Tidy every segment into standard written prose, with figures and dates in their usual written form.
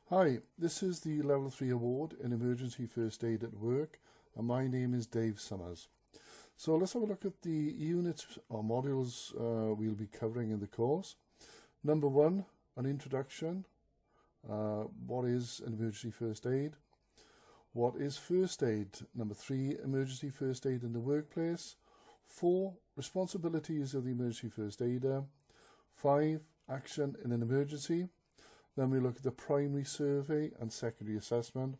Hi, this is the Level 3 Award in Emergency First Aid at Work, and my name is Dave Summers. So let's have a look at the units or modules we'll be covering in the course. Number 1, an introduction. What is emergency first aid? What is first aid? Number 3, emergency first aid in the workplace. 4, responsibilities of the emergency first aider. 5, action in an emergency. Then we look at the primary survey and secondary assessment,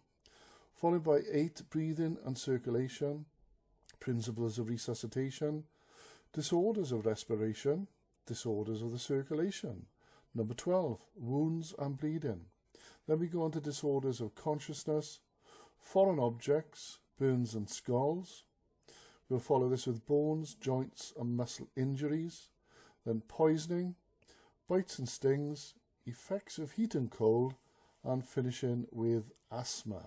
followed by 8, breathing and circulation, principles of resuscitation, disorders of respiration, disorders of the circulation. Number 12, wounds and bleeding. Then we go on to disorders of consciousness, foreign objects, burns and scalds. We'll follow this with bones, joints and muscle injuries. Then poisoning, bites and stings, effects of heat and cold, and finishing with asthma.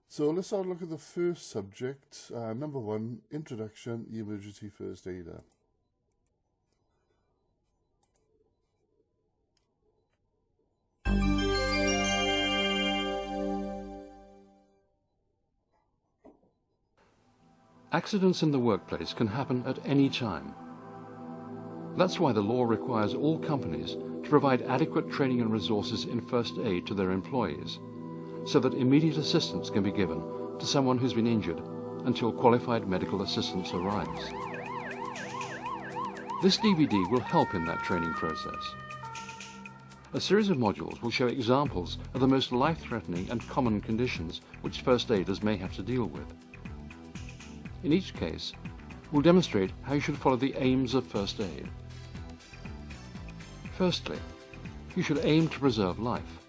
So let's have a look at the first subject, number 1, introduction, the emergency first aider. Accidents in the workplace can happen at any time. That's why the law requires all companies to provide adequate training and resources in first aid to their employees, so that immediate assistance can be given to someone who's been injured until qualified medical assistance arrives. This DVD will help in that training process. A series of modules will show examples of the most life-threatening and common conditions which first aiders may have to deal with. In each case, we'll demonstrate how you should follow the aims of first aid. Firstly, you should aim to preserve life.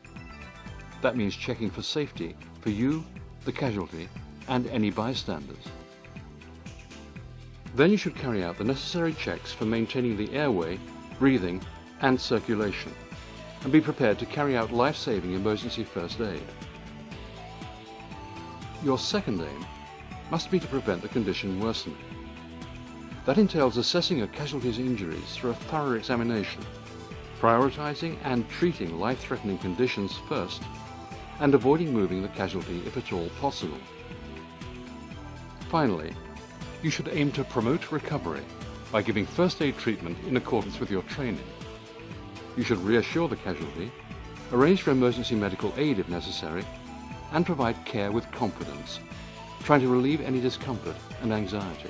That means checking for safety for you, the casualty, and any bystanders. Then you should carry out the necessary checks for maintaining the airway, breathing, and circulation, and be prepared to carry out life-saving emergency first aid. Your second aim must be to prevent the condition worsening. That entails assessing a casualty's injuries through a thorough examination, prioritizing and treating life-threatening conditions first, and avoiding moving the casualty if at all possible. Finally, you should aim to promote recovery by giving first aid treatment in accordance with your training. You should reassure the casualty, arrange for emergency medical aid if necessary, and provide care with confidence, trying to relieve any discomfort and anxiety.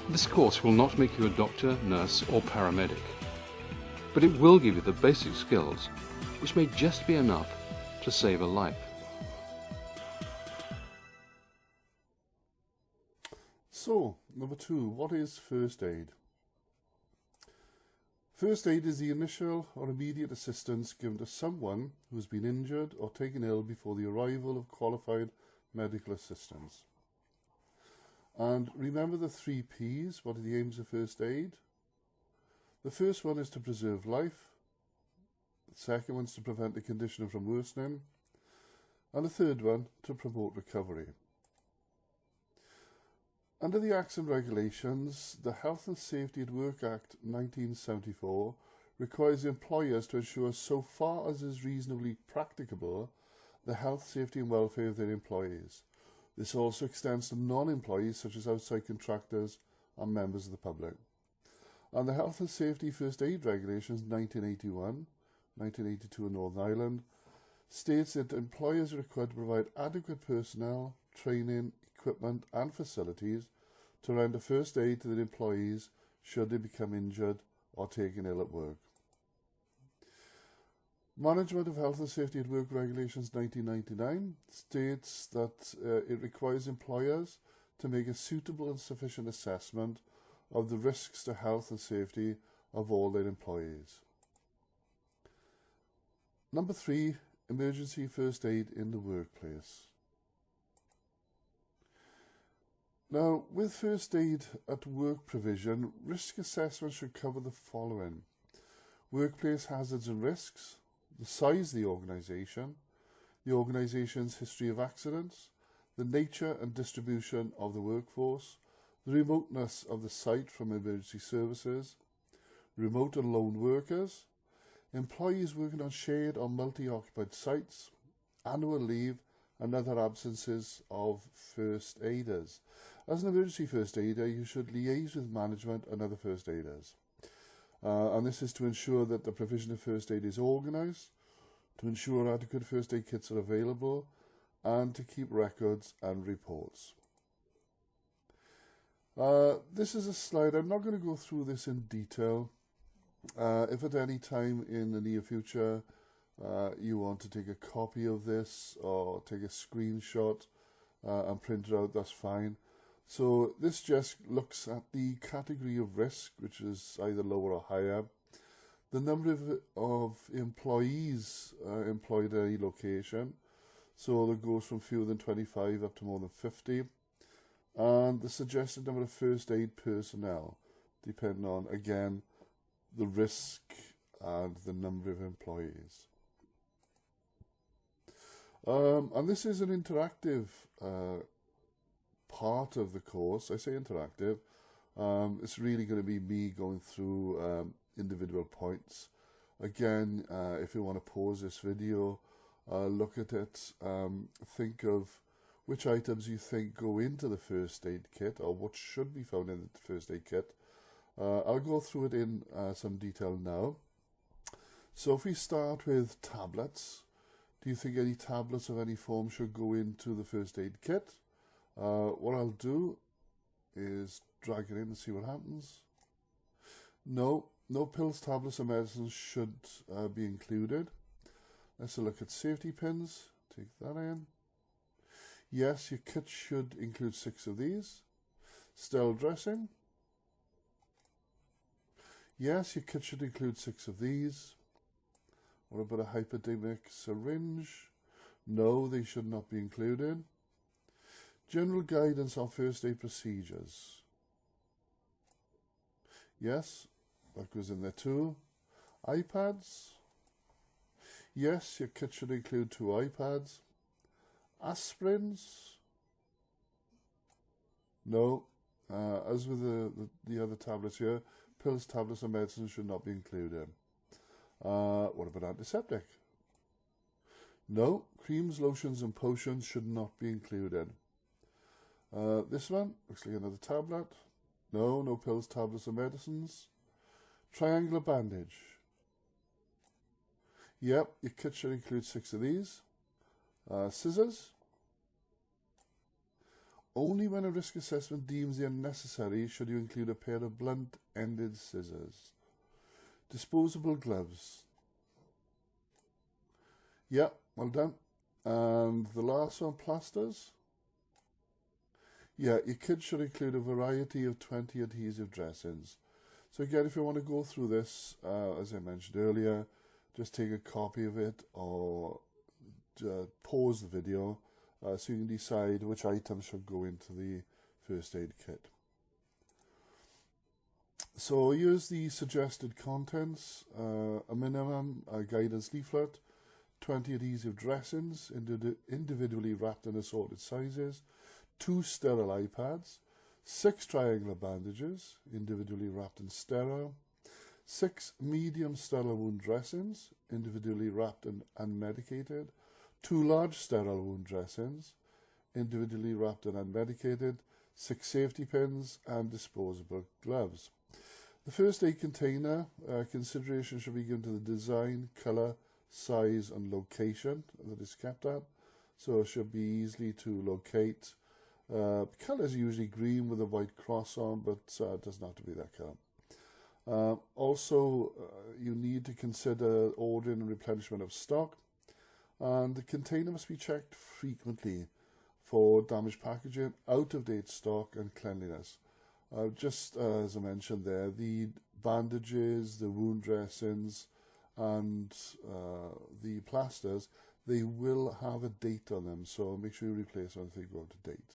This course will not make you a doctor, nurse, or paramedic, but it will give you the basic skills which may just be enough to save a life. So, number 2, what is first aid? First aid is the initial or immediate assistance given to someone who has been injured or taken ill before the arrival of qualified medical assistance. And remember the 3 P's. What are the aims of first aid? The first one is to preserve life. The second one is to prevent the condition from worsening. And the third one, to promote recovery. Under the Acts and Regulations, the Health and Safety at Work Act 1974 requires employers to ensure, so far as is reasonably practicable, the health, safety and welfare of their employees. This also extends to non-employees such as outside contractors and members of the public. And the Health and Safety First Aid Regulations 1981, 1982 in Northern Ireland, states that employers are required to provide adequate personnel, training, equipment and facilities to render first aid to their employees should they become injured or taken ill at work. Management of Health and Safety at Work Regulations 1999 states that it requires employers to make a suitable and sufficient assessment of the risks to health and safety of all their employees. Number 3, emergency first aid in the workplace. Now, with first aid at work provision, risk assessment should cover the following: workplace hazards and risks, the size of the organisation's history of accidents, the nature and distribution of the workforce, the remoteness of the site from emergency services, remote and lone workers, employees working on shared or multi-occupied sites, annual leave, and other absences of first aiders. As an emergency first aider, you should liaise with management and other first aiders. And this is to ensure that the provision of first aid is organised, to ensure adequate first aid kits are available, and to keep records and reports. This is a slide. I'm not going to go through this in detail. If at any time in the near future you want to take a copy of this or take a screenshot and print it out, that's fine. So this just looks at the category of risk, which is either lower or higher, the number of employees employed at any location, so that goes from fewer than 25 up to more than 50, and the suggested number of first aid personnel, depending on, again, the risk and the number of employees. And this is an interactive part of the course. I say interactive. It's really going to be me going through individual points. Again, if you want to pause this video, look at it, think of which items you think go into the first aid kit or what should be found in the first aid kit. I'll go through it in some detail now. So if we start with tablets, do you think any tablets of any form should go into the first aid kit? What I'll do is drag it in and see what happens. No pills, tablets or medicines should be included. Let's look at safety pins. Take that in. Yes, your kit should include 6 of these. Sterile dressing. Yes, your kit should include 6 of these. What about a hypodermic syringe? No, they should not be included. General guidance on first aid procedures. Yes, that goes in there too. iPads. Yes, your kit should include 2 iPads. Aspirins. No. As with the other tablets here, pills, tablets and medicines should not be included. What about antiseptic? No. Creams, lotions and potions should not be included. This one looks like another tablet. No pills, tablets or medicines. Triangular bandage. Yep, your kit should include 6 of these. Scissors. Only when a risk assessment deems it necessary should you include a pair of blunt-ended scissors. Disposable gloves. Yep, well done. And the last one, plasters. Yeah, your kit should include a variety of 20 adhesive dressings. So again, if you want to go through this, as I mentioned earlier, just take a copy of it or pause the video so you can decide which items should go into the first aid kit. So here's the suggested contents. A minimum guidance leaflet, 20 adhesive dressings individually wrapped in assorted sizes, 2 sterile iPads, 6 triangular bandages individually wrapped and sterile, 6 medium sterile wound dressings individually wrapped and unmedicated, 2 large sterile wound dressings individually wrapped and unmedicated, 6 safety pins and disposable gloves. The first aid container, consideration should be given to the design, colour, size and location that it's kept at. So it should be easily to locate. Colour is usually green with a white cross on, but it doesn't have to be that colour. Also, you need to consider ordering and replenishment of stock, and the container must be checked frequently for damaged packaging, out-of-date stock and cleanliness. Just as I mentioned there, the bandages, the wound dressings and the plasters, they will have a date on them, so make sure you replace them if they go out of date.